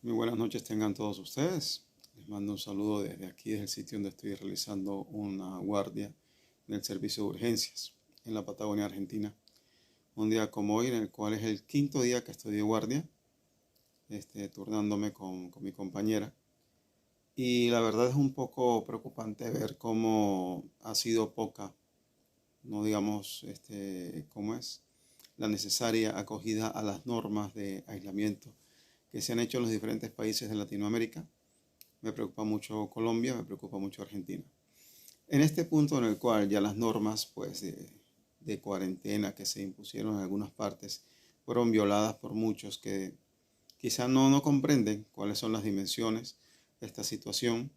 Muy buenas noches tengan todos ustedes. Les mando un saludo desde aquí, desde el sitio donde estoy realizando una guardia en el servicio de urgencias en la Patagonia Argentina. Un día como hoy, en el cual es el quinto día que estoy de guardia, turnándome con mi compañera. Y la verdad es un poco preocupante ver cómo ha sido poca, no digamos, cómo es la necesaria acogida a las normas de aislamiento que se han hecho en los diferentes países de Latinoamérica. Me preocupa mucho Colombia, me preocupa mucho Argentina. En este punto en el cual ya las normas pues, de cuarentena que se impusieron en algunas partes fueron violadas por muchos que quizá no comprenden cuáles son las dimensiones de esta situación,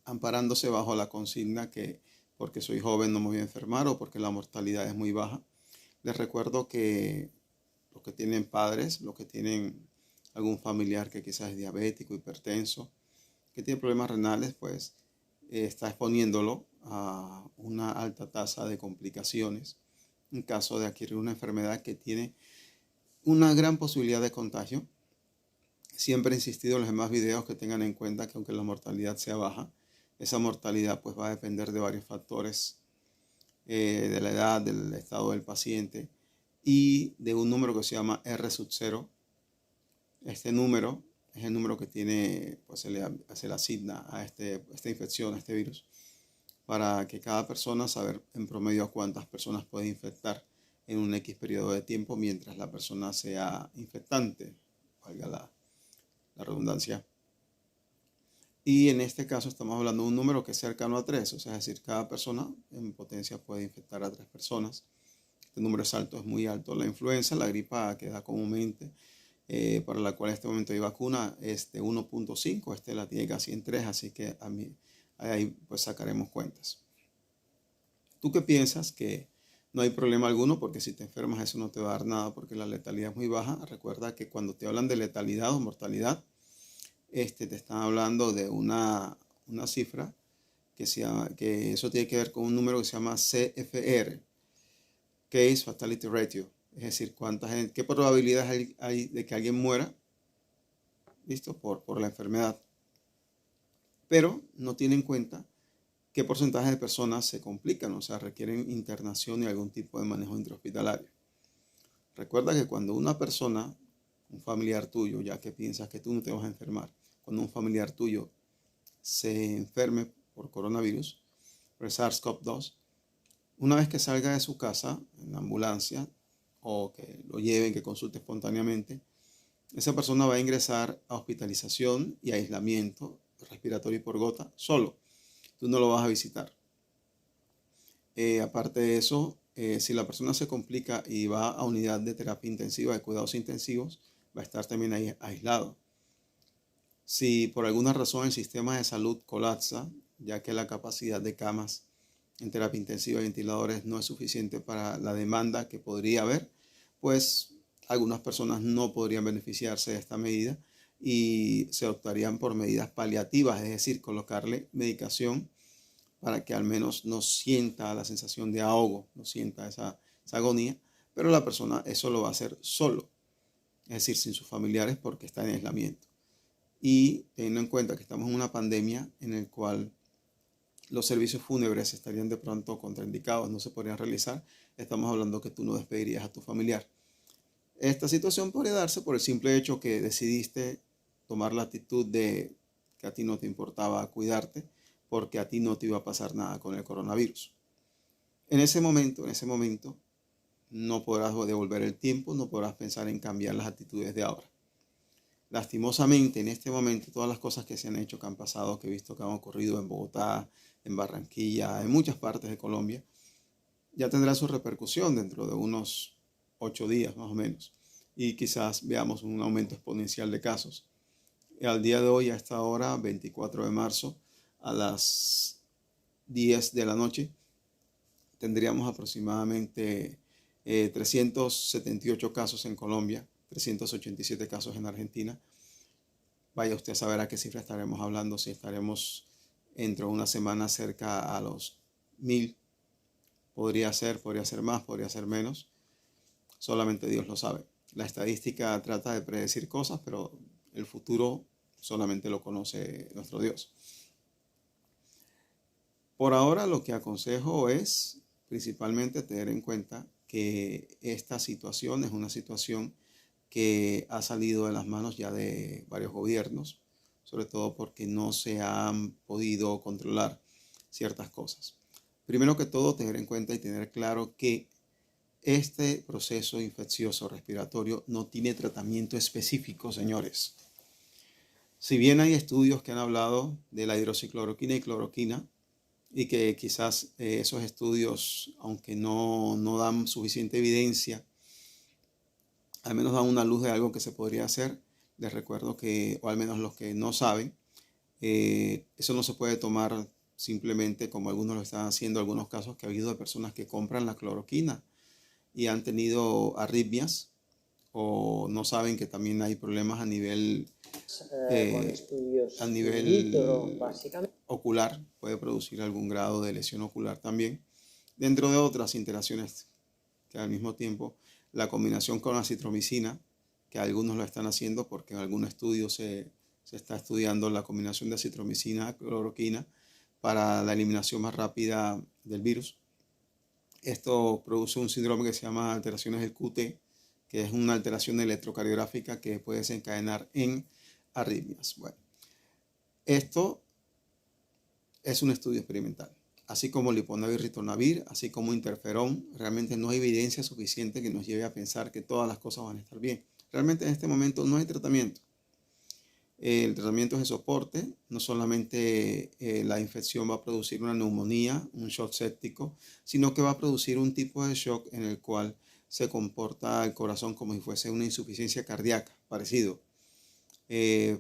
amparándose bajo la consigna que porque soy joven no me voy a enfermar o porque la mortalidad es muy baja. Les recuerdo que los que tienen padres, los que tienen algún familiar que quizás es diabético, hipertenso, que tiene problemas renales, pues está exponiéndolo a una alta tasa de complicaciones en caso de adquirir una enfermedad que tiene una gran posibilidad de contagio. Siempre he insistido en los demás videos que tengan en cuenta que aunque la mortalidad sea baja, esa mortalidad pues va a depender de varios factores, de la edad, del estado del paciente y de un número que se llama R sub 0. Este número es el número que tiene, pues se le asigna a esta infección, a este virus, para que cada persona saber en promedio a cuántas personas puede infectar en un X periodo de tiempo mientras la persona sea infectante, valga la redundancia. Y en este caso estamos hablando de un número que es cercano a 3, o sea, es decir, cada persona en potencia puede infectar a 3 personas. Este número es alto, es muy alto. La influenza, la gripa que da comúnmente, para la cual en este momento hay vacuna, es de 1.5, la tiene casi en 3, así que ahí pues sacaremos cuentas. ¿Tú qué piensas? Que no hay problema alguno porque si te enfermas eso no te va a dar nada porque la letalidad es muy baja. Recuerda que cuando te hablan de letalidad o mortalidad, te están hablando de una cifra que eso tiene que ver con un número que se llama CFR, Case Fatality Ratio. Es decir, qué probabilidad hay de que alguien muera, ¿listo? Por la enfermedad. Pero no tiene en cuenta qué porcentaje de personas se complican, o sea, requieren internación y algún tipo de manejo intrahospitalario. Recuerda que cuando una persona, un familiar tuyo, ya que piensas que tú no te vas a enfermar, cuando un familiar tuyo se enferme por coronavirus, por SARS-CoV-2, una vez que salga de su casa en la ambulancia o que lo lleven, que consulte espontáneamente, esa persona va a ingresar a hospitalización y aislamiento respiratorio por gota solo. Tú no lo vas a visitar. Aparte de eso, si la persona se complica y va a unidad de terapia intensiva, de cuidados intensivos, va a estar también ahí aislado. Si por alguna razón el sistema de salud colapsa, ya que la capacidad de camas en terapia intensiva y ventiladores no es suficiente para la demanda que podría haber, pues algunas personas no podrían beneficiarse de esta medida y se optarían por medidas paliativas, es decir, colocarle medicación para que al menos no sienta la sensación de ahogo, no sienta esa agonía, pero la persona eso lo va a hacer solo, es decir, sin sus familiares porque está en aislamiento. Y teniendo en cuenta que estamos en una pandemia en la cual los servicios fúnebres estarían de pronto contraindicados, no se podrían realizar, estamos hablando que tú no despedirías a tu familiar. Esta situación podría darse por el simple hecho que decidiste tomar la actitud de que a ti no te importaba cuidarte, porque a ti no te iba a pasar nada con el coronavirus. En ese momento, no podrás devolver el tiempo, no podrás pensar en cambiar las actitudes de ahora. Lastimosamente, en este momento, todas las cosas que se han hecho, que han pasado, que he visto que han ocurrido en Bogotá, en Barranquilla, en muchas partes de Colombia, ya tendrá su repercusión dentro de unos 8 días más o menos. Y quizás veamos un aumento exponencial de casos. Y al día de hoy, a esta hora, 24 de marzo, a las 10 de la noche, tendríamos aproximadamente 378 casos en Colombia, 387 casos en Argentina. Vaya usted a saber a qué cifra estaremos hablando, si estaremos dentro de una semana cerca a los 1000. Podría ser más, podría ser menos. Solamente Dios lo sabe. La estadística trata de predecir cosas, pero El futuro solamente lo conoce nuestro Dios. Por ahora lo que aconsejo es principalmente tener en cuenta que esta situación es una situación que ha salido de las manos ya de varios gobiernos, sobre todo porque no se han podido controlar ciertas cosas. Primero que todo, tener en cuenta y tener claro que este proceso infeccioso respiratorio no tiene tratamiento específico, señores. Si bien hay estudios que han hablado de la hidroxicloroquina y cloroquina, y que quizás esos estudios, aunque no dan suficiente evidencia, al menos dan una luz de algo que se podría hacer. Les recuerdo que, o al menos los que no saben, eso no se puede tomar simplemente como algunos lo están haciendo, algunos casos que ha habido de personas que compran la cloroquina y han tenido arritmias o no saben que también hay problemas con eh, a estudios in vitro, nivel básicamente. ocular, puede producir algún grado de lesión ocular también, dentro de otras interacciones que al mismo tiempo la combinación con la citromicina, que algunos lo están haciendo porque en algún estudio se está estudiando la combinación de citromicina, cloroquina, para la eliminación más rápida del virus. Esto produce un síndrome que se llama alteraciones del QT, que es una alteración electrocardiográfica que puede desencadenar en arritmias. Bueno, esto es un estudio experimental. Así como liponavir, ritonavir, así como interferón, realmente no hay evidencia suficiente que nos lleve a pensar que todas las cosas van a estar bien. Realmente en este momento no hay tratamiento. El tratamiento es de soporte, no solamente la infección va a producir una neumonía, un shock séptico, sino que va a producir un tipo de shock en el cual se comporta el corazón como si fuese una insuficiencia cardíaca, parecido.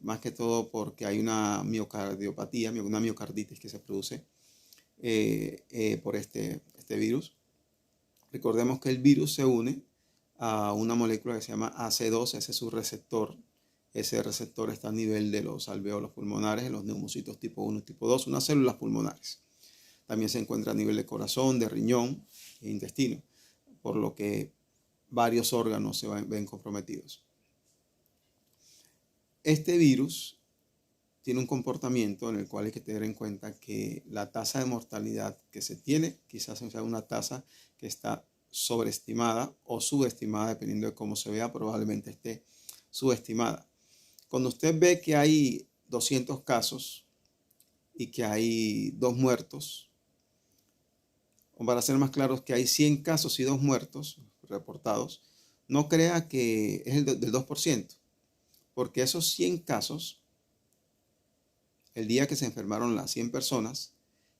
Más que todo porque hay una miocardiopatía, una miocarditis que se produce por este virus. Recordemos que el virus se une a una molécula que se llama AC2, ese es su receptor. Ese receptor está a nivel de los alvéolos pulmonares, en los neumocitos tipo 1 y tipo 2, unas células pulmonares. También se encuentra a nivel de corazón, de riñón e intestino, por lo que varios órganos se ven comprometidos. Este virus tiene un comportamiento en el cual hay que tener en cuenta que la tasa de mortalidad que se tiene quizás sea una tasa que está sobreestimada o subestimada, dependiendo de cómo se vea, probablemente esté subestimada. Cuando usted ve que hay 200 casos y que hay 2 muertos, o para ser más claros, que hay 100 casos y 2 muertos reportados, no crea que es el del 2%, porque esos 100 casos, el día que se enfermaron las 100 personas,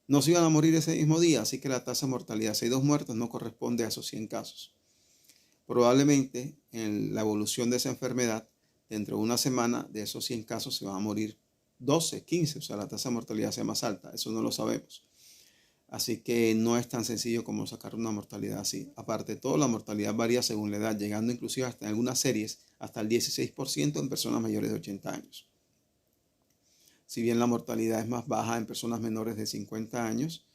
no se iban a morir ese mismo día, así que la tasa de mortalidad, si hay 2 muertos, no corresponde a esos 100 casos. Probablemente en la evolución de esa enfermedad, dentro de una semana, de esos 100 casos se van a morir 12, 15, o sea, la tasa de mortalidad sea más alta, eso no lo sabemos. Así que no es tan sencillo como sacar una mortalidad así. Aparte de todo, la mortalidad varía según la edad, llegando inclusive hasta en algunas series hasta el 16% en personas mayores de 80 años. Si bien la mortalidad es más baja en personas menores de 50 años,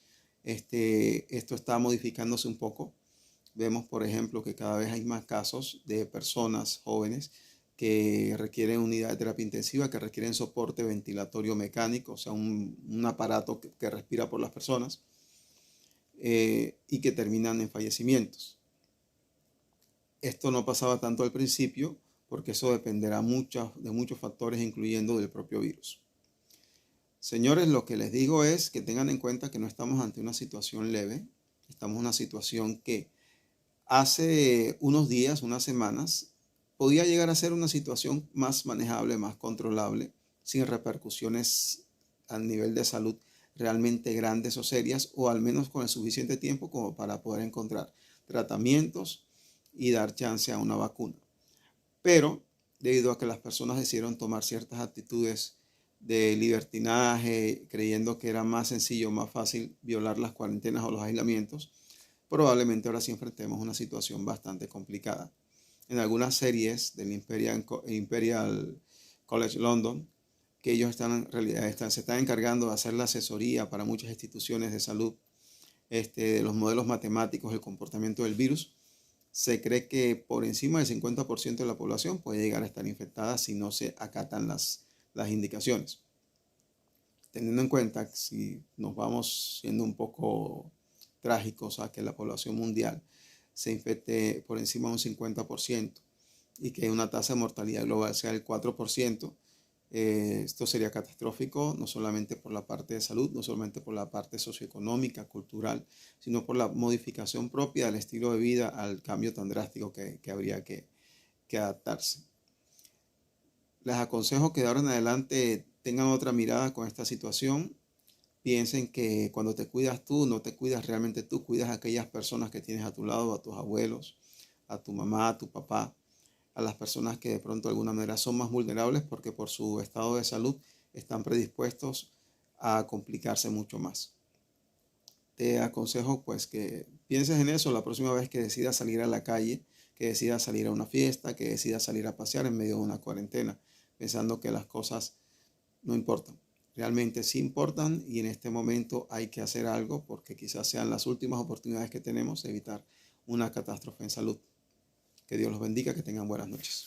esto está modificándose un poco. Vemos, por ejemplo, que cada vez hay más casos de personas jóvenes que requieren unidad de terapia intensiva, que requieren soporte ventilatorio mecánico, o sea, un aparato que respira por las personas, y que terminan en fallecimientos. Esto no pasaba tanto al principio, porque eso dependerá de muchos factores, incluyendo del propio virus. Señores, lo que les digo es que tengan en cuenta que no estamos ante una situación leve, estamos en una situación que hace unos días, unas semanas, podía llegar a ser una situación más manejable, más controlable, sin repercusiones a nivel de salud realmente grandes o serias, o al menos con el suficiente tiempo como para poder encontrar tratamientos y dar chance a una vacuna. Pero debido a que las personas decidieron tomar ciertas actitudes de libertinaje, creyendo que era más sencillo, más fácil violar las cuarentenas o los aislamientos, probablemente ahora sí enfrentemos una situación bastante complicada. En algunas series del Imperial College London, que ellos están en realidad se están encargando de hacer la asesoría para muchas instituciones de salud, de los modelos matemáticos del comportamiento del virus, Se cree que por encima del 50% de la población puede llegar a estar infectada si no se acatan las indicaciones. Teniendo en cuenta que si nos vamos siendo un poco trágicos a que la población mundial se infecte por encima de un 50% y que una tasa de mortalidad global sea el 4%, esto sería catastrófico, no solamente por la parte de salud, no solamente por la parte socioeconómica, cultural, sino por la modificación propia del estilo de vida al cambio tan drástico que habría que adaptarse. Les aconsejo que de ahora en adelante tengan otra mirada con esta situación. Piensen que cuando te cuidas tú, no te cuidas realmente tú, cuidas a aquellas personas que tienes a tu lado, a tus abuelos, a tu mamá, a tu papá, a las personas que de pronto de alguna manera son más vulnerables porque por su estado de salud están predispuestos a complicarse mucho más. Te aconsejo pues que pienses en eso la próxima vez que decidas salir a la calle, que decidas salir a una fiesta, que decidas salir a pasear en medio de una cuarentena, pensando que las cosas no importan. Realmente sí importan y en este momento hay que hacer algo porque quizás sean las últimas oportunidades que tenemos de evitar una catástrofe en salud. Que Dios los bendiga, que tengan buenas noches.